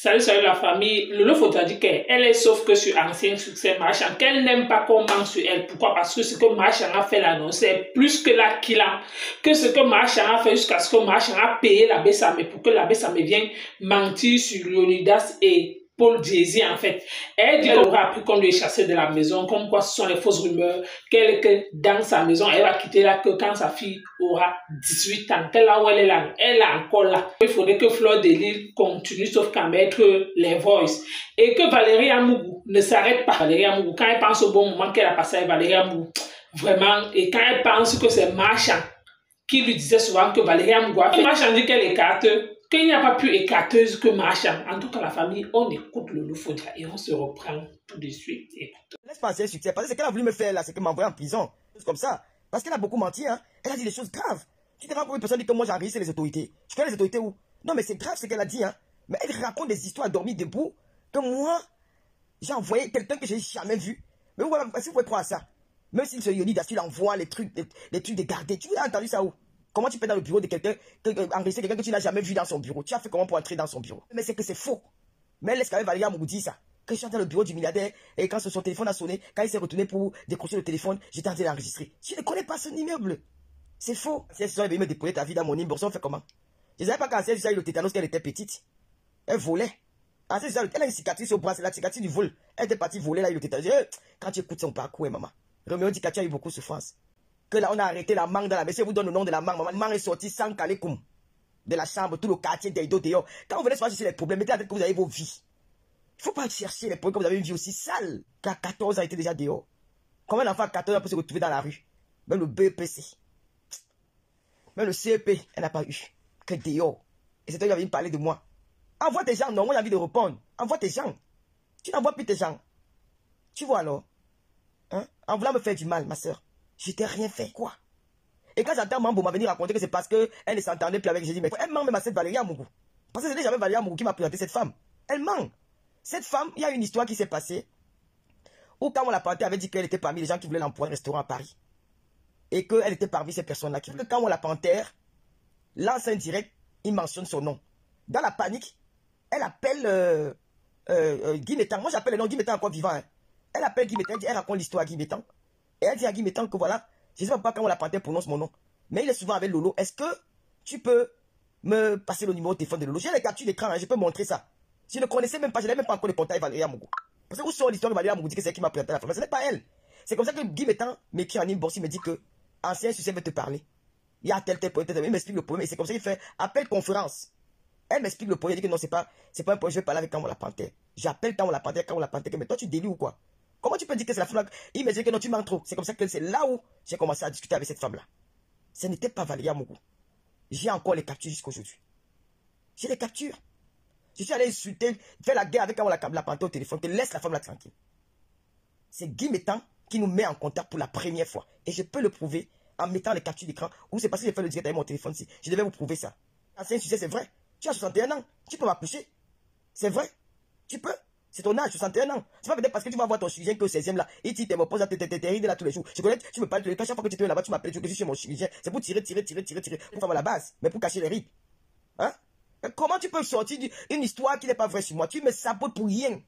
Salut la famille. Lolo Photo a dit qu'elle est sauf que sur Ancien Succès Marchand, qu'elle n'aime pas qu'on ment sur elle. Pourquoi? Parce que ce que Marchand a fait l'annonce, c'est plus que la qu'il a. Que ce que Marchand a fait jusqu'à ce que Marchand a payé la Bessame pour que la Bessame vienne mentir sur Leonidas et Paul Diezi en fait. Elle dit qu'elle aura appris qu'on lui est chassé de la maison, comme quoi ce sont les fausses rumeurs, qu'elle est dans sa maison, elle va quitter là que quand sa fille aura 18 ans, qu'elle là où elle est là, elle est encore là. Il faudrait que Fleur de Lys continue sauf qu'à mettre les voices. Et que Valérie Amougou ne s'arrête pas. Valérie Amougou, quand elle pense au bon moment qu'elle a passé avec Valérie Amougou, vraiment, et quand elle pense que c'est Marchand qui lui disait souvent que Valérie Amougou a fait, Marchand dit qu'elle écarte, qu'il n'y a pas plus écarteuse que Marchand. En tout cas, la famille, on écoute Lolo Photo et on se reprend tout de suite. Écoute. Laisse passer le succès. Parce que ce qu'elle a voulu me faire là, c'est qu'elle m'a envoyé en prison. Comme ça. Parce qu'elle a beaucoup menti, hein. Elle a dit des choses graves. Tu te rends compte, une personne dit que moi j'ai enregistré les autorités. Je connais les autorités où? Non, mais c'est grave ce qu'elle a dit, hein. Mais elle raconte des histoires à dormir debout. Que moi, j'ai envoyé quelqu'un que j'ai jamais vu. Mais voilà, si vous pouvez croire à ça. Même si ce Leonidas, tu l'envoies les trucs de garder. Tu as entendu ça où? Comment tu peux dans le bureau de quelqu'un, enregistrer quelqu'un que tu n'as jamais vu dans son bureau? Tu as fait comment pour entrer dans son bureau? Mais c'est que c'est faux. Mais elle laisse quand même Valérie Amougou dire ça. Que je suis dans le bureau du milliardaire et quand son téléphone a sonné, quand il s'est retourné pour décrocher le téléphone, j'étais en train d'enregistrer. Je ne connais pas son immeuble. C'est faux. Si elle avait me déployer ta vie dans mon inbox, on fait comment? Je ne savais pas quand elle a eu le tétanos qu'elle était petite. Elle volait. Elle a une cicatrice au bras, c'est la cicatrice du vol. Elle était partie voler, là, il le tétanos. Quand tu écoutes son parcours, maman. Roméo dit que tu as eu beaucoup de souffrance. Que là, on a arrêté la mangue dans la maison. Je vous donne le nom de la mangue. Maman, la mangue est sortie sans calecoum. De la chambre, tout le quartier d'Eido dehors. Quand vous venez se chercher les problèmes, mettez la tête que vous avez vos vies. Il ne faut pas chercher les problèmes quand vous avez une vie aussi sale. Qu'à 14 ans, il était déjà dehors. Combien d'enfants à 14 ans peut se retrouver dans la rue? Même le BEPC. Même le CEP, elle n'a pas eu. Que dehors. Et c'est toi qui avais parlé de moi. Envoie tes gens. Non, moi j'ai envie de répondre. Envoie tes gens. Tu n'envoies plus tes gens. Tu vois alors? Hein? En voulant me faire du mal, ma soeur. Je t'ai rien fait. Quoi? Et quand j'entends Mambo m'a venu raconter que c'est parce qu'elle ne s'entendait plus avec, j'ai dit, mais elle ment même à cette Valérie Amougou. Parce que ce n'est jamais Valérie Amougou qui m'a présenté cette femme. Elle ment. Cette femme, il y a une histoire qui s'est passée où quand on la plantait, elle avait dit qu'elle était parmi les gens qui voulaient l'employer au restaurant à Paris. Et qu'elle était parmi ces personnes-là. Quand on la panthère, l'enceinte direct, il mentionne son nom. Dans la panique, elle appelle Guy Métan. Moi j'appelle le nom Guy Métan encore vivant. Hein. Elle appelle Guy Métan, elle raconte l'histoire à Guy Métan. Et elle dit à Guy Métan que voilà, je ne sais pas quand on la panthère prononce mon nom. Mais il est souvent avec Lolo. Est-ce que tu peux me passer le numéro de téléphone de Lolo? J'ai les captures d'écran, hein, je peux montrer ça. Je ne connaissais même pas, je n'avais même pas encore le contact avec Valérie Amougou. Parce que où sort l'histoire de Valérie Amougou dit que c'est elle qui m'a présenté la femme? Ce n'est pas elle. C'est comme ça que Guy Métan m'écrit en inbox, il me dit que Ancien Succès veut te parler. Il y a tel point, il m'explique le problème. Et c'est comme ça qu'il fait appel conférence. Elle m'explique le problème, elle dit que non, c'est pas un problème, je vais parler avec quand on la panthère. J'appelle quand on la panthère, mais toi tu délies ou quoi? Comment tu peux dire que c'est la femme là? Il me dit que non, tu mens trop. C'est comme ça que c'est là où j'ai commencé à discuter avec cette femme là. Ce n'était pas Valérie Amougou. J'ai encore les captures jusqu'à aujourd'hui. J'ai les captures. Je suis allé insulter, faire la guerre avec quand on la panthère au téléphone, que laisse la femme là tranquille. C'est Guy Métan qui nous met en contact pour la première fois. Et je peux le prouver en mettant les captures d'écran. Ou c'est parce que j'ai fait le direct avec mon téléphone. Je devais vous prouver ça. C'est un succès, c'est vrai. Tu as 61 ans. Tu peux m'accoucher. C'est vrai. Tu peux. C'est ton âge, 61 ans. C'est pas peut-être parce que tu vas voir ton chirurgien que au 16e là. Il dit, me pose à t'es là tous les jours. Je connais, tu me parles tous les cas. Chaque fois que tu te mets là-bas, tu m'appelles, je suis chez mon chirurgien. C'est pour tirer. Pour faire à la base. Mais pour cacher les rides. Hein? Mais comment tu peux sortir une histoire qui n'est pas vraie sur moi? Tu me sabotes pour rien.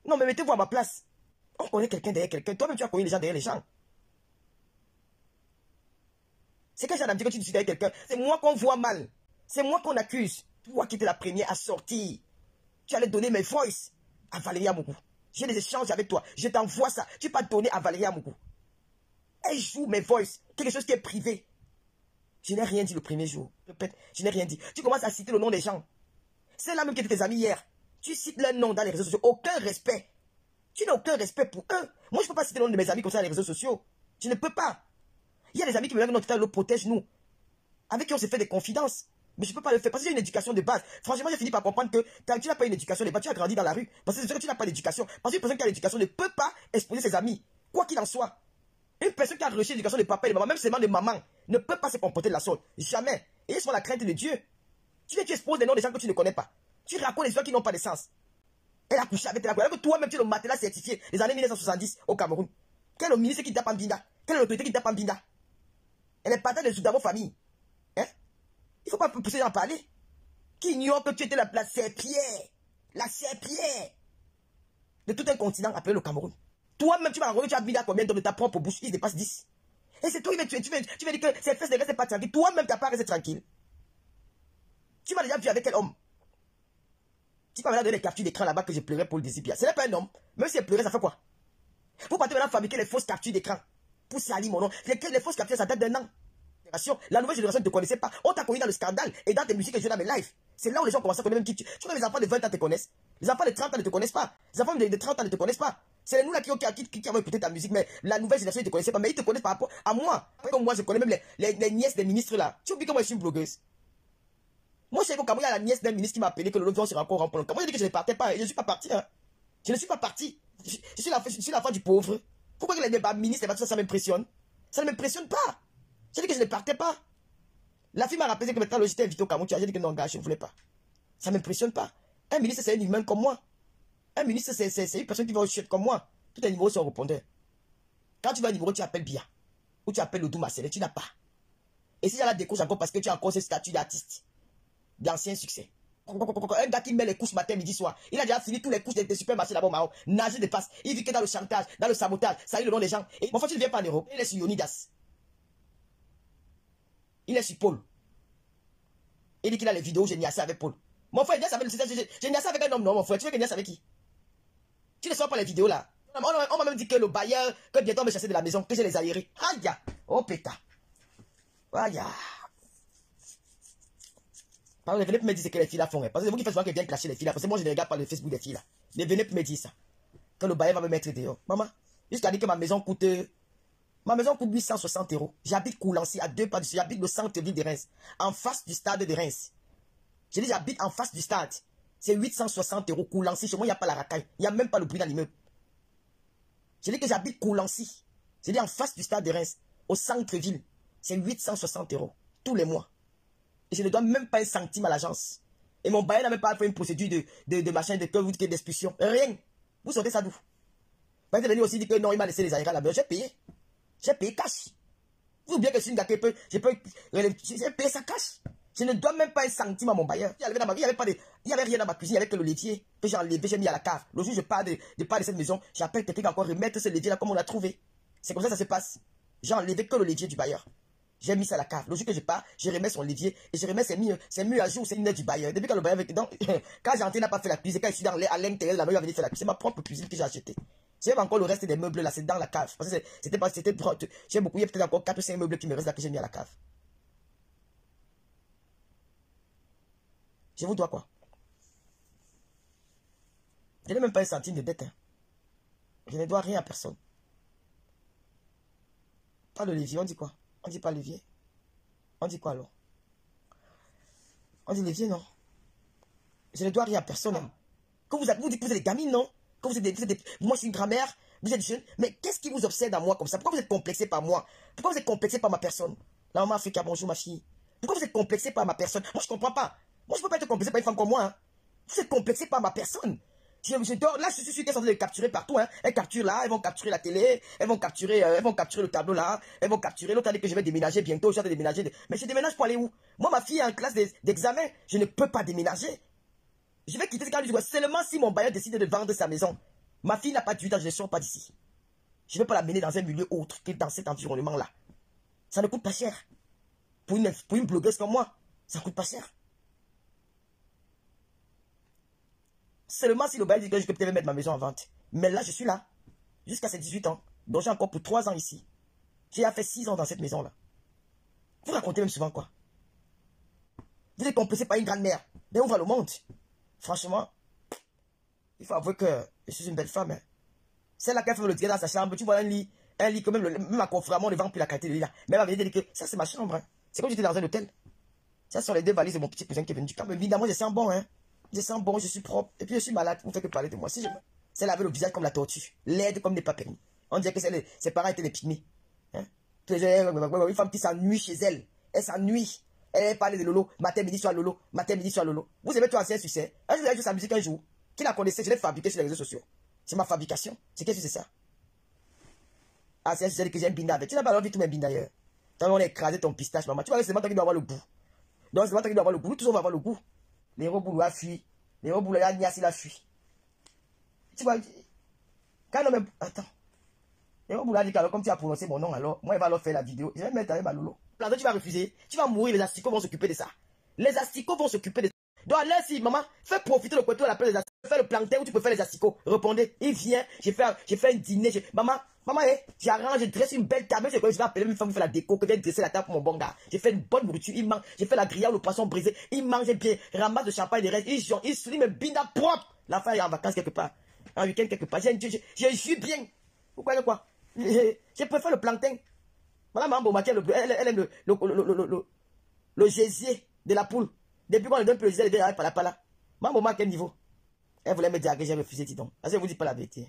Non, mais mettez-vous à ma place. On connaît quelqu'un derrière quelqu'un. Toi-même, tu as connu les gens derrière les gens. C'est quand j'ai dit que tu discutes avec quelqu'un. C'est moi qu'on voit mal. C'est moi qu'on accuse. Toi qui étais la première à sortir. Tu allais donner mes voices à Valérie Amougou. J'ai des échanges avec toi. Je t'envoie ça. Tu peux pas donner à Valérie Amougou. Elle joue mes voices. Quelque chose qui est privé. Je n'ai rien dit le premier jour. Je répète, je n'ai rien dit. Tu commences à citer le nom des gens. C'est là même qui étaient tes amis hier. Tu cites leur nom dans les réseaux sociaux. Aucun respect. Tu n'as aucun respect pour eux. Moi, je ne peux pas citer le nom de mes amis comme ça dans les réseaux sociaux. Je ne peux pas. Il y a des amis qui me disent que notre protège nous. Avec qui on s'est fait des confidences. Mais je ne peux pas le faire parce que j'ai une éducation de base. Franchement, j'ai fini par comprendre que tu n'as pas une éducation de base. Tu as grandi dans la rue. Parce que c'est sûr que tu n'as pas d'éducation. Parce qu'une personne qui a l'éducation ne peut pas exposer ses amis. Quoi qu'il en soit. Une personne qui a reçu l'éducation de papa et de maman, même seulement de maman, ne peut pas se comporter de la sorte. Jamais. Et ils sont la crainte de Dieu. Tu exposes les noms des gens que tu ne connais pas. Tu racontes des gens qui n'ont pas de sens. Elle a couché avec toi-même, tu es le matelas certifié des années 1970 au Cameroun. Quel est le ministre qui tape en Binda? Quelle est l'autorité qui tape en Binda? Elle est partie de Soudamo famille. Hein? Il ne faut pas pousser d'en parler. Qui ignore que tu étais la place, c'est Pierre. La serpillère de tout un continent appelé le Cameroun. Toi-même, tu vas envoyer, tu as mis à combien de ta propre bouche? Il dépasse 10. Et c'est toi, tu veux dire que cette fesse ne reste pas tranquille. Toi-même, tu n'as pas resté tranquille. Tu m'as déjà vu avec quel homme? Tu m'as donné des captures d'écran là-bas que je pleurais pour le Désibia. Ce n'est pas un homme. Même si elle pleurait, ça fait quoi? Vous partez maintenant fabriquer les fausses captures d'écran pour salir mon nom. Les fausses captures, ça date d'un an. La nouvelle génération ne te connaissait pas. On t'a connu dans le scandale et dans tes musiques que je joue dans mes lives. C'est là où les gens commencent à connaître même qui tu es. Tu vois, les enfants de 20 ans te connaissent. Les enfants de 30 ans ne te connaissent pas. Les enfants de 30 ans ne te connaissent pas. C'est nous là qui avons écouté ta musique, mais la nouvelle génération ne te connaissait pas. Mais ils te connaissent par rapport à moi. Comme moi, je connais même les nièces des ministres là. Tu oublies que moi je suis une blogueuse. Moi, je sais qu'au Cameroun, il y a la nièce d'un ministre qui m'a appelé que le lobby sera encore rempli. Moi, je dis que je ne partais pas. Je ne suis pas parti. Hein. Je ne suis pas parti. Je suis la femme du pauvre. Pourquoi les débats ministres, ça m'impressionne? Ça ne m'impressionne pas. Je dis que je ne partais pas. La fille m'a rappelé que maintenant, j'étais invité au Cameroun. Tu as dit que non, gars, je ne voulais pas. Ça ne m'impressionne pas. Un ministre, c'est un humain comme moi. Un ministre, c'est une personne qui va au chef comme moi. Tout est niveau sur répondeur. Quand tu vas au niveau, tu appelles Bia. Ou tu appelles le Douma-Sélé, tu n'as pas. Et si y a la découche encore parce que tu as encore ce statut d'artiste, d'ancien succès. Un gars qui met les couches matin, midi, soir. Il a déjà fini tous les couches des supermarchés là-bas au Maroc. Nager de passe. Il vit que dans le chantage, dans le sabotage. Ça y est le nom des gens. Et mon frère, tu ne viens pas en Europe. Il est sur Yonidas. Il est sur Paul. Il dit qu'il a les vidéos, j'ai niassé avec Paul. Mon frère, j'ai niassé avec un homme, non, mon frère. Tu veux que niasse avec qui? Tu ne sors pas les vidéos là. On m'a même dit que le bailleur, que bientôt on va chasser de la maison, que j'ai les aérés. Aïe, oh péta. Aïe. Ne venez pas me dire ce que les filles là font. Parce que c'est vous qui faites souvent qu'elles viennent clasher les filles là. Parce que moi je ne regarde pas le Facebook des filles là. Ne venez pas me dire ça. Que le bailleur va me mettre dehors. Maman, jusqu'à dire que ma maison coûte 860 €. J'habite Coulancy à 2 pas dessus. J'habite le centre-ville de Reims. En face du stade de Reims. Je dis j'habite en face du stade. C'est 860 € Coulancy. Chez moi il n'y a pas la racaille. Il n'y a même pas le bruit dans l'immeuble. Je dis que j'habite Coulancy. Je dis en face du stade de Reims. Au centre-ville. C'est 860 € tous les mois. Et je ne dois même pas un centime à l'agence. Et mon bailleur n'a même pas fait une procédure de machin, d'expulsion. Rien. Vous sortez ça d'où? Vous êtes venu aussi dire que non, il m'a laissé les aérats là-bas. J'ai payé. J'ai payé cash. Vous oubliez que je suis une gars j'ai payé ça cash. Je ne dois même pas un centime à mon bailleur. Il n'y avait rien dans ma cuisine, il n'y avait que le laitier que j'ai enlevé, j'ai mis à la cave. Le jour où je pars de cette maison, j'appelle quelqu'un encore remettre ce laitier là comme on l'a trouvé. C'est comme ça que ça se passe. J'ai enlevé que le laitier du bailleur. J'ai mis ça à la cave. Le jour que je pars, je remets son l'évier et je remets ses murs à jour, c'est une du bailleur. Depuis que le bailleur avait donc, quand j'ai entré, il n'a pas fait la cuisine. Quand je suis à l'intérieur, la maison, il a venu faire la cuisine. C'est ma propre cuisine que j'ai achetée. J'ai encore le reste des meubles là, c'est dans la cave. Parce que c'était j'ai beaucoup, il y a peut-être encore 4 ou 5 meubles qui me restent là que j'ai mis à la cave. Je vous dois quoi? Je n'ai même pas un centime de dette. Hein. Je ne dois rien à personne. Pas de l'évier, on dit quoi? On dit pas levier. On dit quoi alors? On dit levier, non. Je ne dois rien à personne. Hein. Que vous dites que vous êtes des gamines, non? Que vous êtes moi, je suis une grand-mère, vous êtes jeune. Mais qu'est-ce qui vous obsède à moi comme ça? Pourquoi vous êtes complexé par moi? Pourquoi vous êtes complexé par ma personne? La maman Africa, bonjour ma fille. Pourquoi vous êtes complexé par ma personne? Moi, je comprends pas. Moi, je peux pas être complexé par une femme comme moi. Hein. Vous êtes complexé par ma personne. Je dors, là, je suis sûr qu'elles sont en train de capturer partout. Hein. Elles capturent là, elles vont capturer la télé, elles vont capturer le tableau là, elles vont capturer l'autre année que je vais déménager bientôt, je vais déménager. Mais je déménage pour aller où? Moi, ma fille est en classe d'examen, je ne peux pas déménager. Je vais quitter ce cas seulement si mon bailleur décide de vendre sa maison. Ma fille n'a pas de 8 ans, je ne sors pas d'ici. Je ne vais pas la mener dans un milieu autre que dans cet environnement-là. Ça ne coûte pas cher. Pour une blogueuse comme moi, ça ne coûte pas cher. Seulement si le bail dit que je peux peut-être mettre ma maison en vente. Mais là, je suis là. Jusqu'à ses 18 ans. Donc j'ai encore pour 3 ans ici. J'ai fait 6 ans dans cette maison-là. Vous racontez même souvent quoi? Vous êtes complexé par une grand-mère. Mais on va le monde. Franchement, il faut avouer que je suis une belle femme. Hein. Celle-là qui a fait le tirer dans sa chambre. Tu vois un lit que même ma confrère, on ne vend plus la qualité de lit là. Mais elle va venir dire que ça c'est ma chambre. Hein. C'est comme j'étais dans un hôtel. Ça sont les 2 valises de mon petit cousin qui est venu du camp. Mais évidemment, je sens bon. Hein. Je sens bon, je suis propre. Et puis je suis malade. Vous ne faites que parler de moi. Si je c'est laver le visage comme la tortue. Laide comme n'est pas permis. On dirait que ses parents étaient des pygmées. Hein? Une femme qui s'ennuie chez elle. Elle s'ennuie. Elle parle de Lolo. Matin, midi, soir Lolo. Matin, midi, soir Lolo. Vous aimez tout ancien succès. Un jour, j'ai joué sa musique un jour. Qui la connaissait? Je l'ai fabriquée sur les réseaux sociaux. C'est ma fabrication. C'est qu'est-ce que c'est ça? Ah, c'est un succès que j'ai un binda avec. Tu n'as pas envie de tous mes bindas d'ailleurs. On a écrasé ton pistache, maman. Tu vois, c'est moi qui dois avoir le goût. Donc, c'est moi qui dois avoir le goût. Nous tous, on va avoir le goût. Les robots doivent fuir. Léo Boulaya Niassi la fuit. Tu vois, quand on me... Attends. Léo Boulaya dit alors, comme tu as prononcé mon nom, alors, moi, il va leur faire la vidéo. Je vais mettre avec ma Lolo. Plantain, tu vas refuser. Tu vas mourir, les asticots vont s'occuper de ça. Les asticots vont s'occuper de ça. Donc, là, si, maman, fais profiter le côté où on appelle les asticots. Fais le plantain où tu peux faire les asticots. Répondez. Il vient, j'ai fait un dîner. Maman, j'arrange, je dresse une belle table. Je vais appeler une femme qui fait la déco, qui vient dresser la table pour mon bon gars. J'ai fait une bonne nourriture. Il mange. J'ai fait la grillade, le poisson brisé. Il mange bien. Ramasse le champagne, les restes. Il me bina propre. L'enfant est en vacances quelque part. En week-end quelque part. Je suis bien. Pourquoi, quoi? Je préfère le plantain. Voilà, maman Bomatia, elle aime le gésier de la poule. Depuis qu'on lui donne plus le gésier, elle est par là. Maman Bomatia, quel niveau? Elle voulait me dire que j'ai refusé, dis donc. Parce que je vous dis pas la vérité.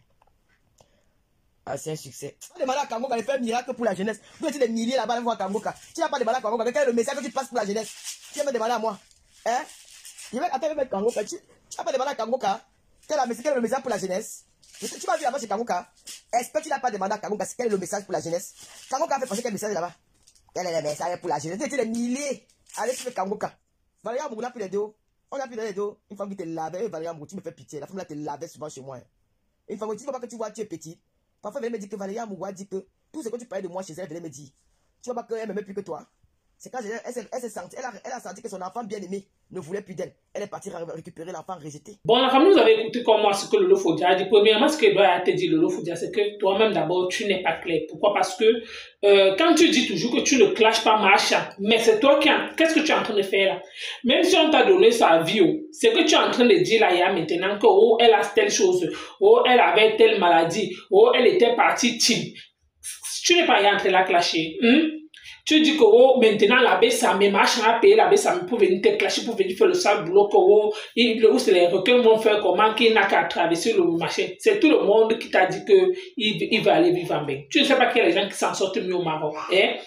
Ah, c'est un succès. Les malades à Kangoka, elle fait un miracle pour la jeunesse. Vous êtes des milliers là-bas, à Kangoka. Tu n'as pas de malades à Kangoka. Quel est le message que tu passes pour la jeunesse? Tu vas me demander à moi. Hein? Attends, je vais mettre Kangoka. Tu n'as pas de malades à Kangoka. Quel est le message pour la jeunesse? Tu m'as vu là-bas chez Kangoka. Est-ce que tu n'as pas demandé à Kangoka quel est le message pour la jeunesse? Kangoka a fait passer quel message là-bas? Quel est le message pour la jeunesse? Tu es des milliers. Allez sur Kangoka. Valérie Amour, on a pris les dos. On a pris les dos. Une femme qui te lavait. Valérie Amour, tu me fais pitié. La femme là te lavait souvent chez moi. Une femme qui dit pas que tu vois, tu es petit. Parfois, elle venait me dire que Valérie Amour dit que tout ce que tu parlais de moi chez elle, elle venait me dire. Tu vois pas qu'elle m'aimait plus que toi. C'est quand elle s'est sentie, elle a senti que son enfant bien-aimé ne voulait plus d'elle. Elle est partie récupérer l'enfant rejeté. Bon, la famille, vous avez écouté comme moi ce que Lolo Fodia a dit. Premièrement, ce que doit te dire Lolo Fodia, c'est que toi-même d'abord, tu n'es pas clair. Pourquoi? Parce que quand tu dis toujours que tu ne clashes pas Macha, mais c'est toi qu'est-ce que tu es en train de faire là? Même si on t'a donné sa vie, c'est que tu es en train de dire là, il y a maintenant que oh, elle a telle chose, oh, elle avait telle maladie, oh, elle était partie type. Tu n'es pas en train de la clasher. Tu dis que oh, maintenant l'abbé Samé, machin a payé l'abbé Samé pour venir te clasher, pour venir faire le sale boulot, que oh, où c'est les requins vont faire comment, qu'il n'a qu'à traverser le machin. C'est tout le monde qui t'a dit qu'il va aller vivre en bain. Tu ne sais pas qu'il y a des gens qui s'en sortent mieux au Maroc. Hein?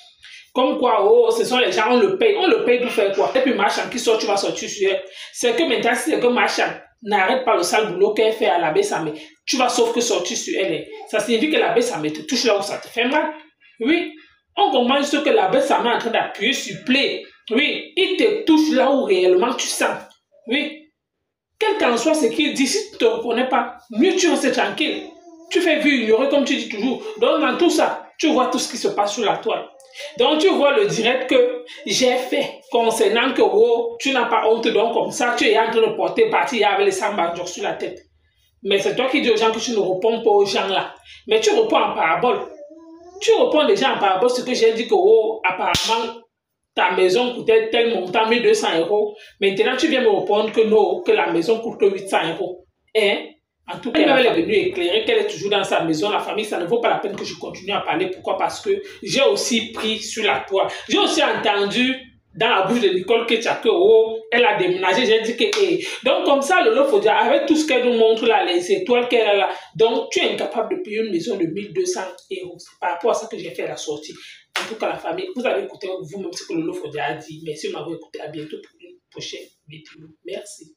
Comme quoi, oh, ce sont les gens, on le paye pour faire quoi? Et puis machin qui sort, tu vas sortir sur elle. C'est que maintenant, si c'est que machin n'arrête pas le sale boulot qu'elle fait à l'abbé Samé, tu vas sauf que sortir sur elle. Ça signifie que l'abbé Samé te touche là où ça te fait mal. Oui. On comprend ce que l'abbé Samé est en train d'appuyer sur play. Oui, il te touche là où réellement tu sens. Oui. Quel qu'en soit ce qu'il dit, si tu ne te reconnais pas, mieux tu restes tranquille. Tu fais vu ignorer comme tu dis toujours. Donc dans tout ça, tu vois tout ce qui se passe sur la toile. Donc tu vois le direct que j'ai fait concernant que oh, tu n'as pas honte, donc comme ça tu es en train de porter partie avec les sambandjors sur la tête. Mais c'est toi qui dis aux gens que tu ne réponds pas aux gens là. Mais tu réponds en parabole. Tu réponds déjà en parabole ce que j'ai dit que oh, apparemment ta maison coûtait tel montant, 1200 €. Maintenant tu viens me répondre que non, que la maison coûte 800 €. Hein? En tout cas, elle est venue éclairer qu'elle est toujours dans sa maison, la famille, ça ne vaut pas la peine que je continue à parler. Pourquoi? Parce que j'ai aussi pris sur la toile. J'ai aussi entendu dans la bouche de Nicole que oh, elle a déménagé. J'ai dit que donc comme ça, Lolo Fodia, avec tout ce qu'elle nous montre là, les étoiles qu'elle a là, donc tu es incapable de payer une maison de 1200 €. C'est par rapport à ça que j'ai fait la sortie. En tout cas, la famille, vous avez écouté vous-même ce que Lolo Fodia a dit. Merci de m'avoir écouté. À bientôt pour une prochaine vidéo. Merci.